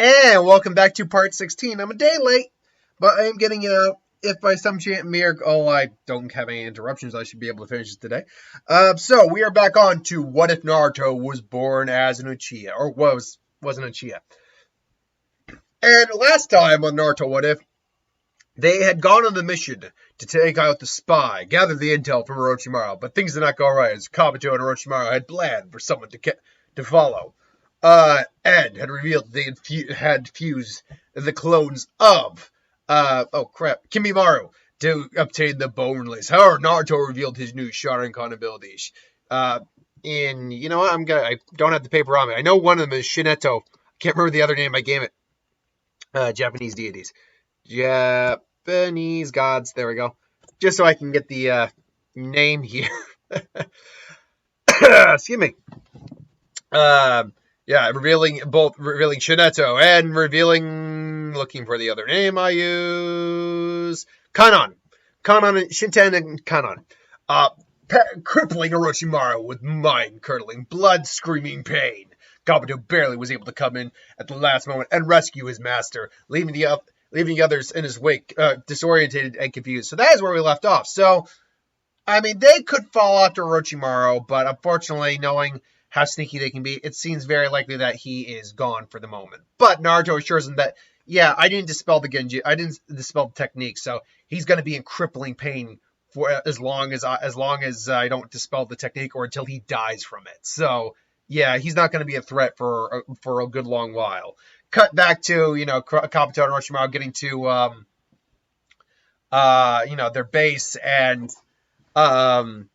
And welcome back to part 16. I'm a day late, but I am getting it out. If by some chance miracle I don't have any interruptions, I should be able to finish it today. So we are back on to what if Naruto was born as an Uchiha, or was an Uchiha. And last time on Naruto What If, they had gone on the mission to take out the spy, gather the intel from Orochimaru, but things did not go right as Kabuto and Orochimaru had planned for someone to follow. Ed had revealed they had fused the clones of, Kimimaro to obtain the Boneless. However, Naruto revealed his new Sharingan abilities. You know what, I don't have the paper on me. I know one of them is Shineto. I can't remember the other name I gave it. Japanese deities. Japanese gods. There we go. Just so I can get the name here. Excuse me. Revealing Shineto and looking for the other name I use, Kanon, Shinten and Kanon, crippling Orochimaru with mind-curdling, blood-screaming pain. Kabuto barely was able to come in at the last moment and rescue his master, leaving the others in his wake, disoriented and confused. So that is where we left off. So, I mean, they could fall after Orochimaru, but unfortunately, knowing how sneaky they can be, it seems very likely that he is gone for the moment. But Naruto assures him that, yeah, I didn't dispel the technique, so he's going to be in crippling pain for as long as I don't dispel the technique or until he dies from it. So, yeah, he's not going to be a threat for a good long while. Cut back to, Kabuto and Orochimaru getting to, their base and, going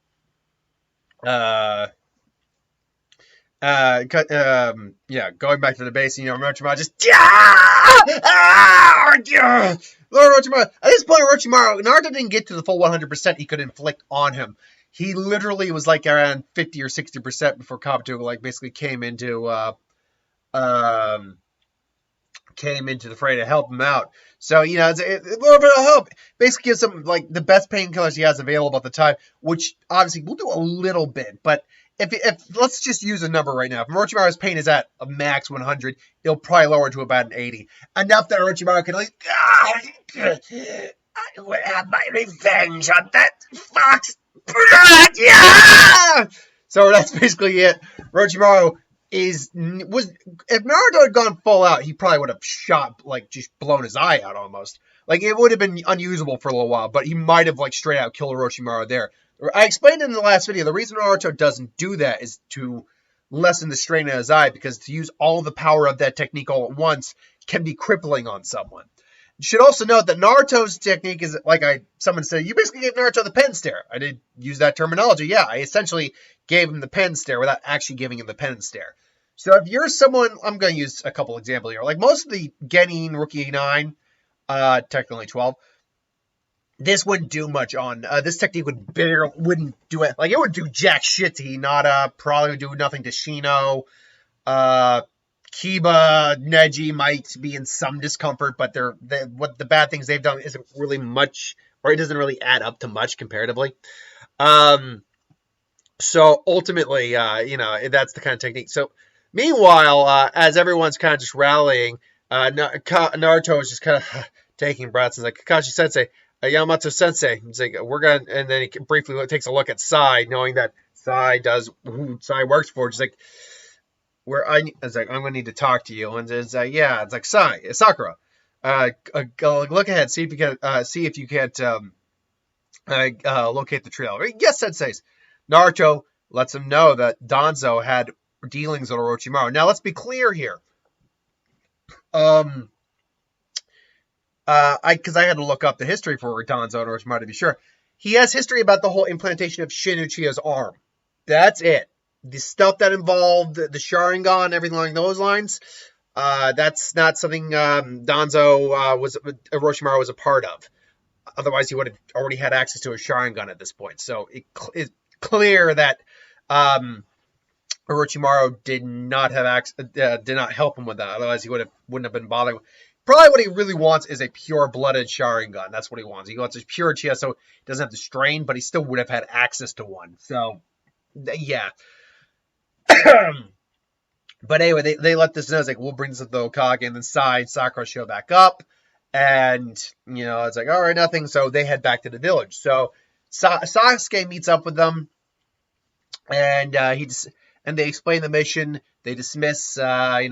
back to the base, Orochimaru just, Lord Orochimaru. At this point, Naruto didn't get to the full 100% he could inflict on him. He literally was like around 50 or 60% before Kabuto basically came into the fray to help him out. So, it's a little bit of help. Basically gives him the best painkillers he has available at the time, which obviously will do a little bit, but if let's just use a number right now. If Orochimaru's pain is at a max 100, it'll probably lower to about an 80. Enough that Orochimaru can I will have my revenge on that fox. Yeah! So that's basically it. Orochimaru if Naruto had gone full out, he probably would have shot, just blown his eye out almost. It would have been unusable for a little while, but he might have, straight out killed Orochimaru there. I explained in the last video, the reason Naruto doesn't do that is to lessen the strain on his eye, because to use all the power of that technique all at once can be crippling on someone. You should also note that Naruto's technique is, someone said, you basically gave Naruto the pen stare. I did use that terminology. Yeah, I essentially gave him the pen stare without actually giving him the pen stare. So if you're someone, I'm going to use a couple examples here. Most of the Genin Rookie 9, technically 12, this wouldn't do much on, this technique wouldn't do it. It would do jack shit to Hinata, probably would do nothing to Shino. Kiba, Neji might be in some discomfort, but what the bad things they've done isn't really much, or it doesn't really add up to much comparatively. So ultimately, that's the kind of technique. So meanwhile, as everyone's kind of just rallying, Naruto is just kind of taking breaths. He's like, Kakashi Sensei, Yamato Sensei. He's like, and then he briefly takes a look at Sai, knowing that Sai works for. He's like, I'm gonna need to talk to you, and it's Sai, it's Sakura. Look ahead, see if you can't locate the trail. Yes, Sensei. Naruto lets him know that Danzo had dealings with Orochimaru. Now let's be clear here. Because I had to look up the history for Danzo and Orochimaru to be sure. He has history about the whole implantation of Shin Uchiha's arm. That's it. The stuff that involved the Sharingan, everything along those lines, that's not something Orochimaru was a part of. Otherwise, he would have already had access to a Sharingan at this point. So it's clear that Orochimaru did not help him with that. Otherwise, he wouldn't have been bothering. Probably what he really wants is a pure-blooded Sharingan. That's what he wants. He wants a pure Uchiha, so he doesn't have the strain, but he still would have had access to one. So, yeah. But anyway, they let this know. It's like, we'll bring this to the Hokage, and then Sai and Sakura show back up. And, it's like, all right, nothing. So they head back to the village. So Sasuke meets up with them, and and they explain the mission. They dismiss, Sai.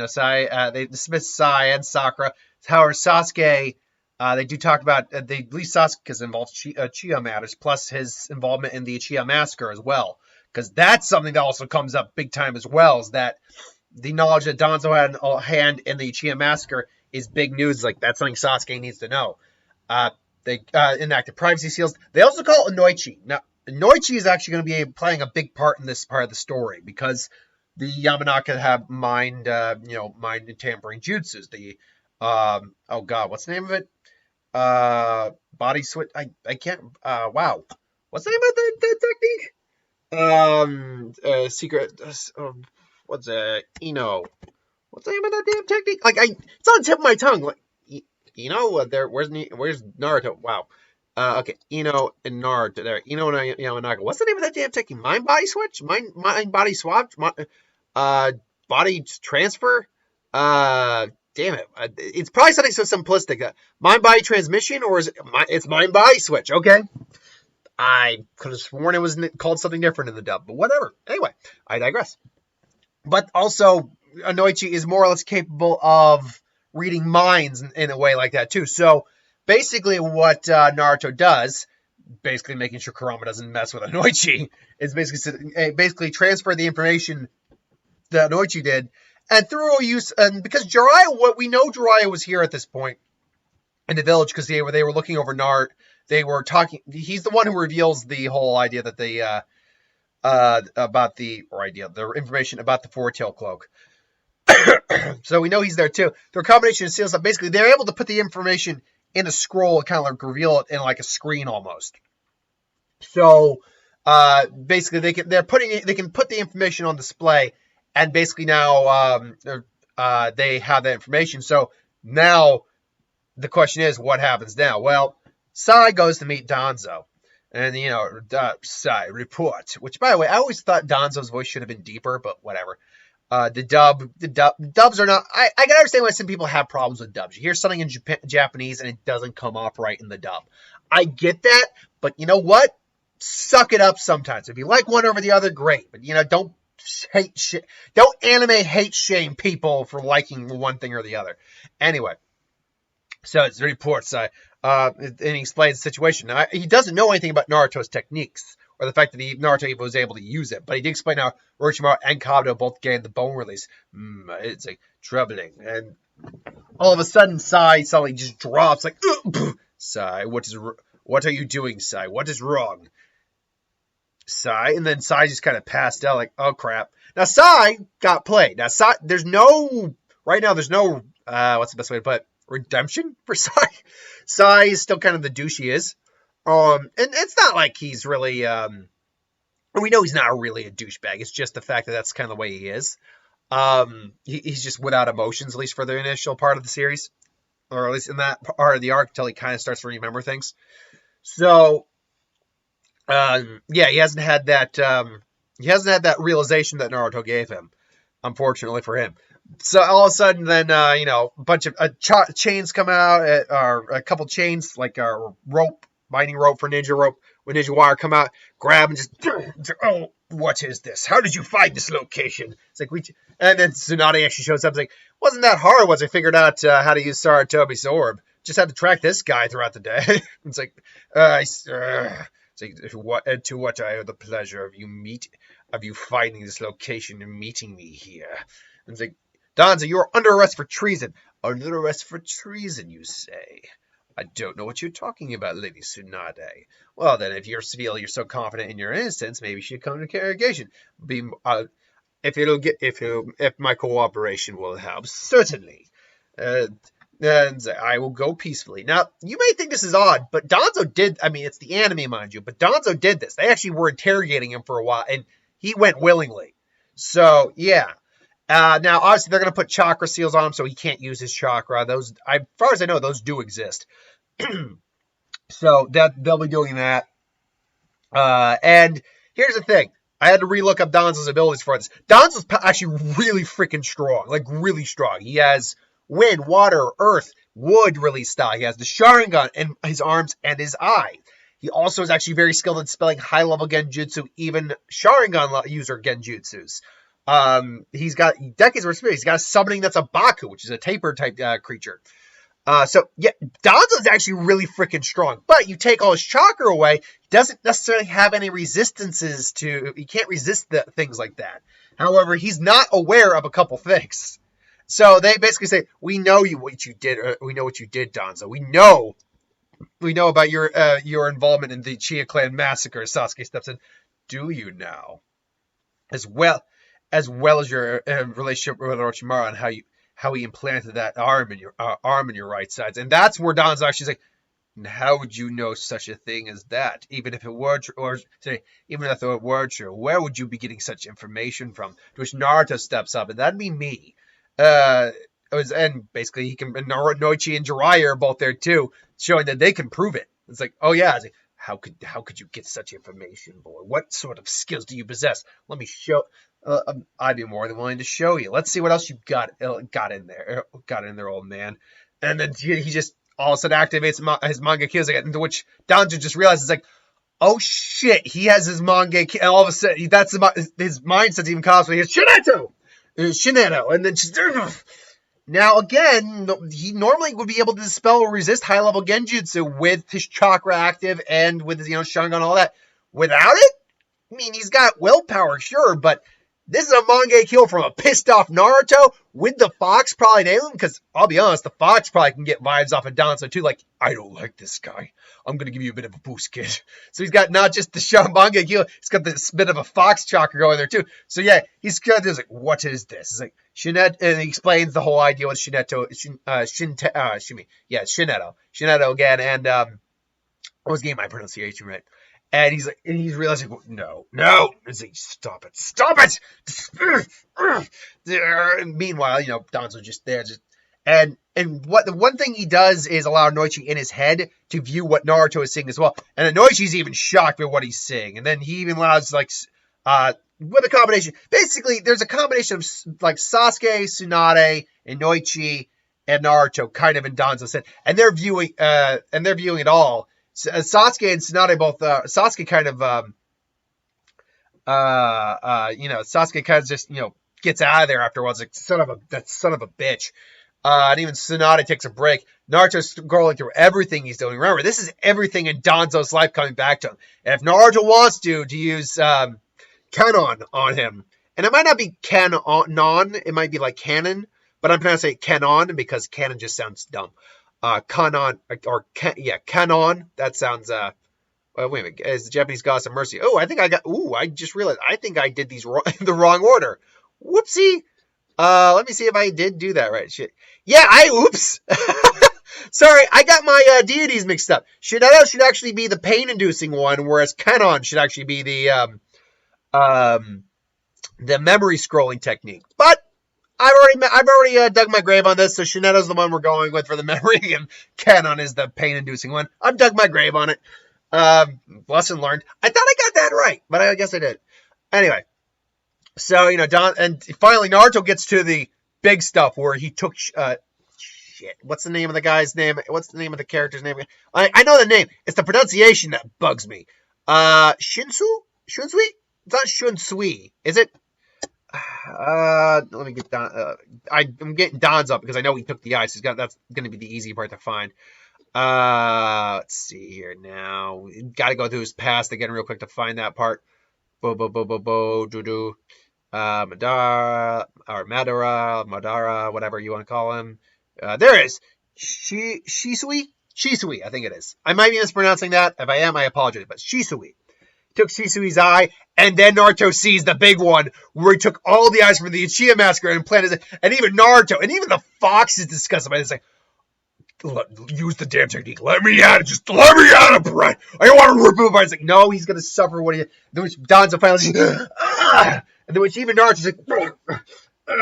They dismiss Sai and Sakura. However, Sasuke, they do talk about they at least Sasuke's involved Uchiha matters, plus his involvement in the Uchiha massacre as well, because that's something that also comes up big time as well. Is that the knowledge that Danzo had a hand in the Uchiha massacre is big news. Like, that's something Sasuke needs to know. They enacted privacy seals. They also call it Inoichi. Now, Inoichi is actually going to be playing a big part in this part of the story, because the Yamanaka have mind tampering jutsus. The oh god, what's the name of it? Body switch. I can't. Wow, what's the name of the technique? Secret. What's What's the name of that damn technique? Like, it's on the tip of my tongue. Like, where's Naruto? Wow. Okay, Ino and Naruto there. Ino and Yamanaka. What's the name of that damn technique? Mind body switch? Mind body swap? Body transfer? Damn it. It's probably something so simplistic. Mind body transmission, or is it's mind body switch? Okay. I could have sworn it was called something different in the dub, but whatever. Anyway, I digress. But also, Inoichi is more or less capable of reading minds in a way like that too. So basically what Naruto does, basically making sure Kurama doesn't mess with Inoichi, is basically transfer the information that Inoichi did, and through a use, and because Jiraiya was here at this point in the village, because they were looking over Naruto. They were talking. He's the one who reveals the whole idea that they the information about the four-tail cloak. So we know he's there too. Through a combination of seals, that basically they're able to put the information in a scroll and kind of like reveal it in like a screen almost. So basically they can put the information on display, and basically now they have that information. So now the question is, what happens now? Well, Sai goes to meet Danzo. And, Sai, report. Which, by the way, I always thought Danzo's voice should have been deeper, but whatever. The dubs are not... I can understand why some people have problems with dubs. You hear something in Japanese and it doesn't come off right in the dub. I get that, but you know what? Suck it up sometimes. If you like one over the other, great. But, don't anime hate shame people for liking one thing or the other. Anyway. So it's reports, and he explains the situation. Now, he doesn't know anything about Naruto's techniques, or the fact that Naruto was able to use it, but he did explain how Orochimaru and Kabuto both gained the bone release. It's like troubling. And all of a sudden, Sai suddenly just drops, like, Sai, what are you doing, Sai? What is wrong? Sai, and then Sai just kind of passed out, like, oh crap. Now, Sai got played. Now, Sai, there's no, what's the best way to put it? Redemption for Sai. Sai is still kind of the douche he is. And it's not like he's really, we know he's not really a douchebag. It's just the fact that that's kind of the way he is. He's just without emotions, at least for the initial part of the series. Or at least in that part of the arc, until he kind of starts to remember things. So, he hasn't had that realization that Naruto gave him, unfortunately for him. So all of a sudden, then a bunch of chains come out, or a couple chains, like a binding rope for ninja rope with ninja wire, come out, grab and just, oh, what is this? How did you find this location? It's like and then Tsunade actually shows up. It's like, wasn't that hard once I figured out how to use Saratobi's orb? Just had to track this guy throughout the day. It's like, it's like, to what I owe the pleasure of you finding this location and meeting me here. And it's like, Danzo, you are under arrest for treason. Under arrest for treason, you say? I don't know what you're talking about, Lady Tsunade. Well, then, if you feel you're so confident in your innocence, maybe you should come to interrogation. If my cooperation will help, certainly. And I will go peacefully. Now, you may think this is odd, but Danzo did. I mean, it's the anime, mind you, but Danzo did this. They actually were interrogating him for a while, and he went willingly. So, yeah. Now, obviously, they're going to put chakra seals on him, so he can't use his chakra. Those, as far as I know, those do exist. So they'll be doing that. And here's the thing: I had to relook up Danzo's abilities for this. Danzo's actually really freaking strong. Like, really strong. He has wind, water, earth, wood release style. He has the Sharingan in his arms and his eye. He also is actually very skilled in spelling high-level genjutsu, even Sharingan user genjutsus. He's got decades of experience. He's got a summoning that's a Baku, which is a taper-type creature. So, yeah, Danzo's actually really freaking strong. But you take all his chakra away, he doesn't necessarily have any resistances to... He can't resist things like that. However, he's not aware of a couple things. So they basically say, we know what you did. We know what you did, Danzo. We know about your involvement in the Uchiha clan massacre. Sasuke steps in. Do you now? As well as your relationship with Orochimaru and how he implanted that arm in your right sides. And that's where Danzo actually like, how would you know such a thing as that? Even if it were true, where would you be getting such information from? To which Naruto steps up, and that'd be me. And basically Noichi and Jiraiya are both there too, showing that they can prove it. It's like, oh yeah, like, how could you get such information, boy? What sort of skills do you possess? Let me show. I'd be more than willing to show you. Let's see what else you got in there, old man. And then he just all of a sudden activates his manga kills again, into which Danzo just realizes, like, oh shit, he has his manga, and all of a sudden that's his mindset's even cosplay. He's Shineto, and then just now again, he normally would be able to dispel or resist high level genjutsu with his chakra active and with his Sharingan and all that. Without it, I mean, he's got willpower, sure, but this is a manga kill from a pissed off Naruto with the Fox probably nailing him, because I'll be honest, the Fox probably can get vibes off of Danzo too, like, I don't like this guy. I'm going to give you a bit of a boost, kid. So he's got not just the manga kill, he's got this bit of a Fox chakra going there too. So yeah, he's kind of like, what is this? It's like, Shineto, and he explains the whole idea with Shineto, Shineto again, and I was getting my pronunciation right. And he's realizing, no. He's like, stop it. Meanwhile, Danzo just there, and what the one thing he does is allow Noichi in his head to view what Naruto is seeing as well. And Noichi's even shocked by what he's seeing. And then he even allows, like, with a combination. Basically, there's a combination of, like, Sasuke, Tsunade, and Noichi, and Naruto kind of in Danzo's head. And they're viewing it all. Sasuke and Tsunade both, Sasuke kind of, Sasuke kind of just, gets out of there afterwards, like, son of a bitch. And even Tsunade takes a break. Naruto's scrolling through everything he's doing. Remember, this is everything in Danzo's life coming back to him. And if Naruto wants to use, Kanon on him, and it might not be Kanon, it might be like Canon, but I'm trying to say Kanon because Canon just sounds dumb. Kanon, Kanon, that sounds, wait a minute, is the Japanese goddess of mercy. Oh, I just realized, I think I did these in the wrong order. Whoopsie. Let me see if I did do that right. Shit. Yeah, oops. Sorry, I got my deities mixed up. Shineto should actually be the pain-inducing one, whereas Kanon should actually be the memory scrolling technique. But I've already dug my grave on this, so Shineto's the one we're going with for the memory, and Kanon is the pain-inducing one. I've dug my grave on it. Lesson learned. I thought I got that right, but I guess I did. Anyway, so, and finally Naruto gets to the big stuff where he took, shit, what's the name of the guy's name? What's the name of the character's name? I know the name. It's the pronunciation that bugs me. Shunsui? It's not Shunsui, is it? Let me get Don. I'm getting Don's up because I know he took the ice. That's going to be the easy part to find. Let's see here now. We got to go through his past again real quick to find that part. Madara, whatever you want to call him. There it is. Shisui, I think it is. I might be mispronouncing that. If I am, I apologize. But Shisui. Took Shisui's eye, and then Naruto sees the big one, where he took all the eyes from the Uchiha massacre and planted it, and even Naruto, and even the Fox is disgusted by this. Like, use the damn technique. Let me at it. Just let me at it, Brett. I don't want to remove it. It's like, no, he's going to suffer what he... Then which Danzo finally... and then which even Naruto's like...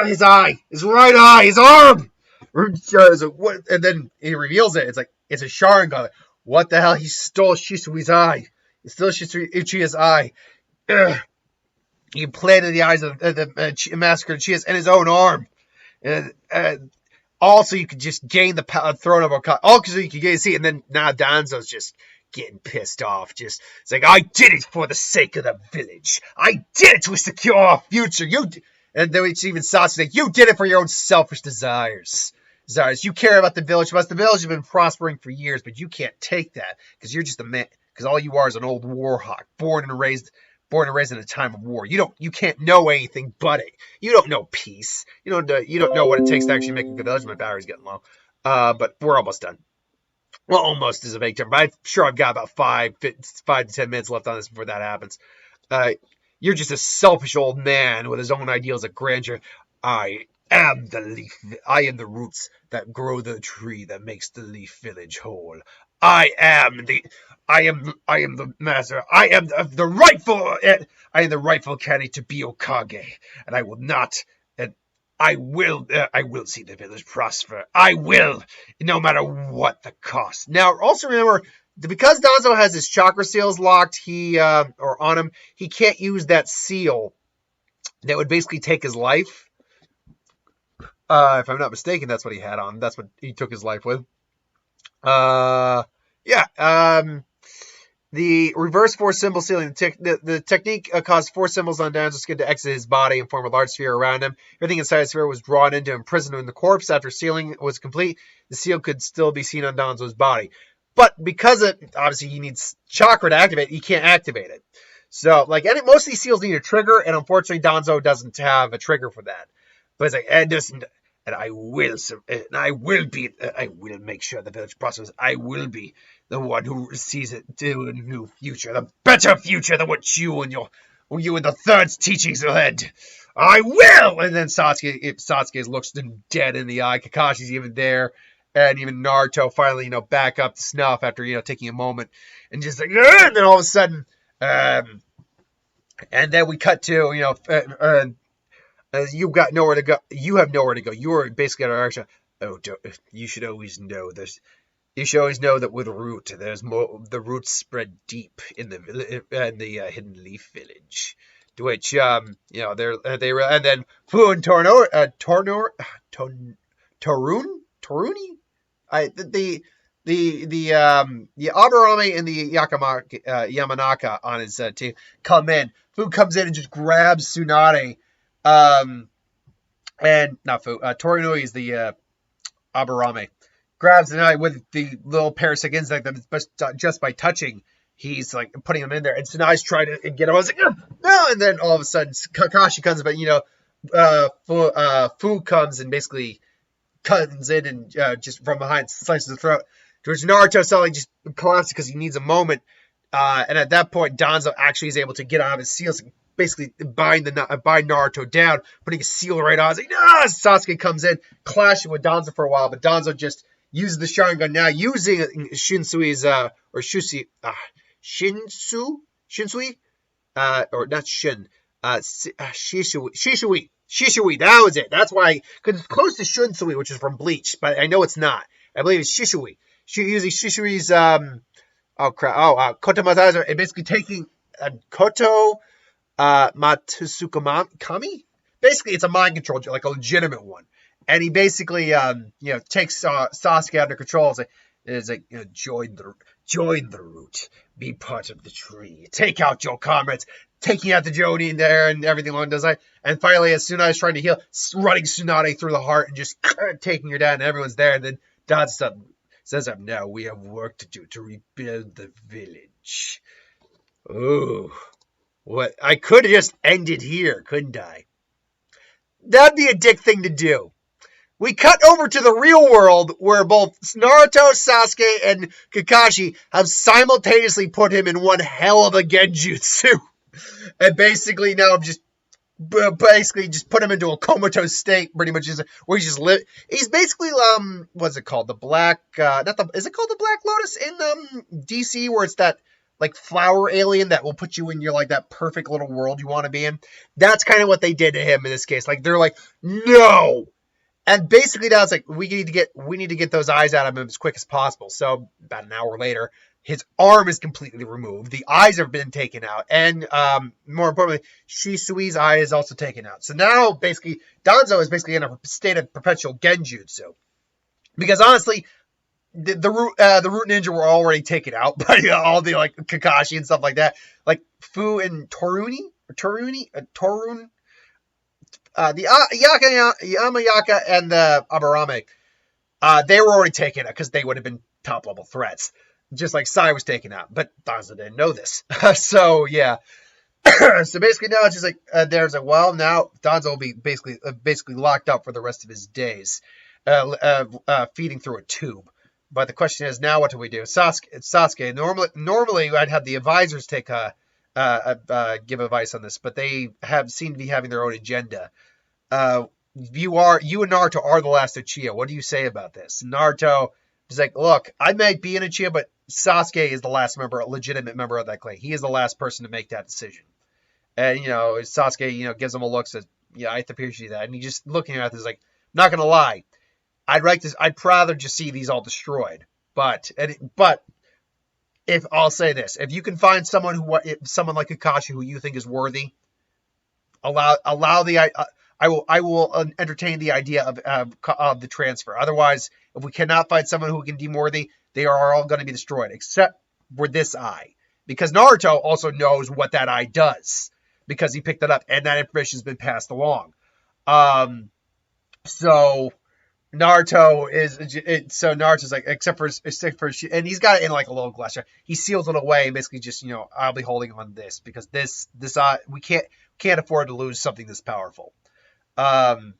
his eye. His right eye. His arm. And then he reveals it. It's like, it's a Sharingan. What the hell? He stole Shisui's eye. It's still Uchiha's eye. He planted the eyes of the massacred Uchihas in his own arm. Also, you could just gain the throne of Okage. All because you could get to see, and then now Danzo's just getting pissed off. Just it's like, I did it for the sake of the village. I did it to secure our future. And then it's even Sasuke like, you did it for your own selfish desires. You care about the village, but the village has been prospering for years, but you can't take that because you're just a man. Because all you are is an old war hawk, born and raised in a time of war. You can't know anything but it. You don't know peace. You don't know what it takes to actually make a good village. My battery's getting low, but we're almost done. Well, almost is a vague term, but I'm sure I've got about 5 to 10 minutes left on this before that happens. You're just a selfish old man with his own ideals of grandeur. I am the leaf. I am the roots that grow the tree that makes the leaf village whole. I am the master. I am the rightful candidate to be Okage, and I will not. And I will see the village prosper. I will, no matter what the cost. Now, also remember, because Danzo has his chakra seals locked, or on him, he can't use that seal that would basically take his life. If I'm not mistaken, that's what he had on. That's what he took his life with. The reverse four symbol sealing. The technique caused 4 symbols on Danzo's skin to exit his body and form a large sphere around him. Everything inside the sphere was drawn into imprisoned in the corpse. After sealing was complete, the seal could still be seen on Danzo's body. But because obviously he needs chakra to activate, he can't activate it. So, most of these seals need a trigger, and unfortunately Danzo doesn't have a trigger for that. But it's like, I will make sure the village prospers. I will be the one who sees it to a new future, the better future than what you and the Third's teachings ahead. I will! And then Sasuke looks dead in the eye. Kakashi's even there. And even Naruto finally, back up to snuff after, taking a moment. And just like, and then all of a sudden, and then we cut to, you've got nowhere to go. You have nowhere to go. You are basically at our action. You should always know this. You should always know that with root, there's more. The roots spread deep in the hidden leaf village. To which they and then Fu and Toruni, the Aburame and the Yamanaka on his team come in. Fu comes in and just grabs Tsunade. And not Fu. Torinui is the Aburame. Grabs the knife with the little parasitic insect that just by touching, he's like putting him in there. And Tsunade's trying to get him. I was like, no! And then all of a sudden, Kakashi comes, but Fu comes and basically comes in and just from behind slices the throat. To which Naruto suddenly just collapses because he needs a moment. And at that point, Danzo actually is able to get out of his seals and basically bind Naruto down, putting a seal right on. It's like, no! Sasuke comes in, clashing with Danzo for a while, but Danzo just uses the Sharingan now, using Shinsui's, Shinsui? Or not Shin, Shishui, that was it. That's why, because it's close to Shinsui, which is from Bleach, but I know it's not. I believe it's Shishui. Using Shishui's, Koto Mataza, and basically taking Koto Matsukamami? Basically, it's a mind control, like a legitimate one. And he basically, takes Sasuke under control. It's like, join the root, be part of the tree, take out your comrades, taking out the Jonin there and everything along those lines. And finally, as Tsunade's trying to heal, running Tsunade through the heart and just taking her down, and everyone's there. And then Danzo says, now we have work to do to rebuild the village. Ooh. What? I could have just ended here, couldn't I? That'd be a dick thing to do. We cut over to the real world where both Naruto, Sasuke, and Kakashi have simultaneously put him in one hell of a genjutsu. And basically now just put him into a comatose state, pretty much, where he's just he's basically, what's it called? The Black, is it called the Black Lotus in DC, where it's that like flower alien that will put you in your like that perfect little world you want to be in? That's kind of what they did to him in this case. Like, they're like, no! And basically now it's like, we need to get those eyes out of him as quick as possible. So about an hour later, His arm is completely removed. The eyes have been taken out. And more importantly, Shisui's eye is also taken out. So now, basically, Danzo is basically in a state of perpetual genjutsu. Because honestly, the root ninja were already taken out by all the like Kakashi and stuff like that. Like Fu and Torun, the Yamayaka and the Aburame, they were already taken out because they would have been top level threats, just like Sai was taken out. But Danzo didn't know this, so yeah. So basically now it's just like there's a well now Danzo will be basically locked up for the rest of his days, feeding through a tube. But the question is now what do we do? Sasuke. Normally I'd have the advisors take give advice on this, but they seem to be having their own agenda. You and Naruto are the last Uchiha. What do you say about this? Naruto is like, look, I might be an Uchiha, but Sasuke is the last legitimate member of that clan. He is the last person to make that decision. And Sasuke, gives him a look, says, yeah, I appreciate that. And he just looking at it is like, not gonna lie. I'd rather just see these all destroyed. But if I'll say this, if you can find someone like Kakashi who you think is worthy, I will entertain the idea of the transfer. Otherwise, if we cannot find someone who can deem worthy, they are all going to be destroyed, except for this eye, because Naruto also knows what that eye does because he picked it up, and that information has been passed along. So Naruto's like, except for, and he's got it in like a little glass jar. He seals it away and basically just, I'll be holding on this because this we can't afford to lose something this powerful. And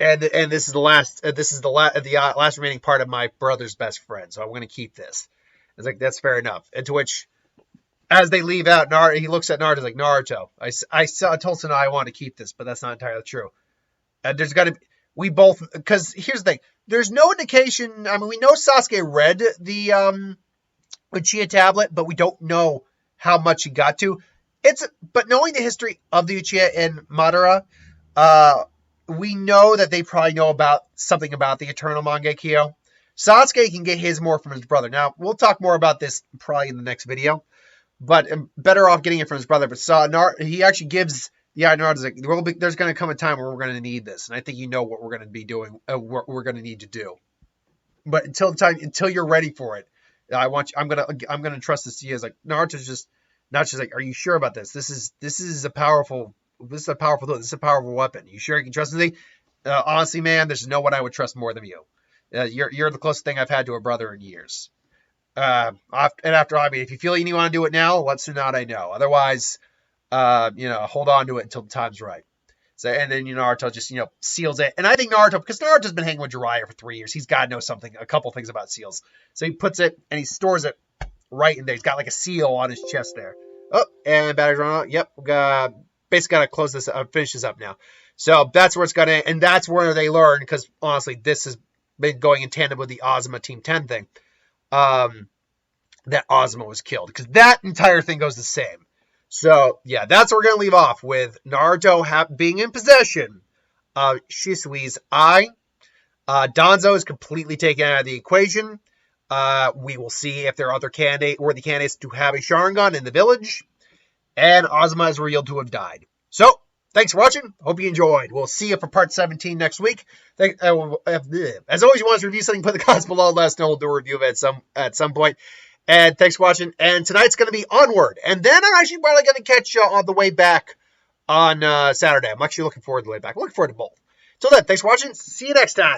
this is the last remaining part of my brother's best friend, so I'm going to keep this. It's like, that's fair enough. And to which, as they leave out, he looks at Naruto like, Naruto, I told Sanai I want to keep this, but that's not entirely true. And there's got to be. We both, because here's the thing, there's no indication. I mean, we know Sasuke read the Uchiha tablet, but we don't know how much he got to. But knowing the history of the Uchiha in Madara, we know that they probably know something about the Eternal Mangekyo. Sasuke can get his more from his brother. Now, we'll talk more about this probably in the next video, but better off getting it from his brother. But he actually gives. Yeah, Naruto's like, there's going to come a time where we're going to need this, and I think you know what we're going to be doing, what we're going to need to do. But until you're ready for it, I'm going to trust this to you. It's like Naruto's just like, are you sure about this? This is a powerful tool. This is a powerful weapon. You sure you can trust me? Honestly, man, there's no one I would trust more than you. You're the closest thing I've had to a brother in years. And after, I mean, if you feel you want to do it now, let Tsunade know. Otherwise. Hold on to it until the time's right. So, and then Naruto just seals it. And I think because Naruto's been hanging with Jiraiya for 3 years, he's got to know a couple things about seals. So he puts it and he stores it right in there. He's got like a seal on his chest there. Oh, and battery's running out. Yep, basically got to close this up, finish this up now. So that's where it's gonna, and that's where they learn, because honestly, this has been going in tandem with the Ozma Team 10 thing. That Ozma was killed, because that entire thing goes the same. So, yeah, that's where we're going to leave off with Naruto being in possession of Shisui's eye. Danzo is completely taken out of the equation. We will see if there are other worthy candidates to have a Sharingan in the village. And Ozma is revealed to have died. So, thanks for watching. Hope you enjoyed. We'll see you for part 17 next week. As always, you want us to review something, put the comments below. Let us know. We'll do a review of it at some point. And thanks for watching. And tonight's going to be Onward. And then I'm actually probably going to catch you on the way back on Saturday. I'm actually looking forward to the way back. Looking forward to both. Till then, thanks for watching. See you next time.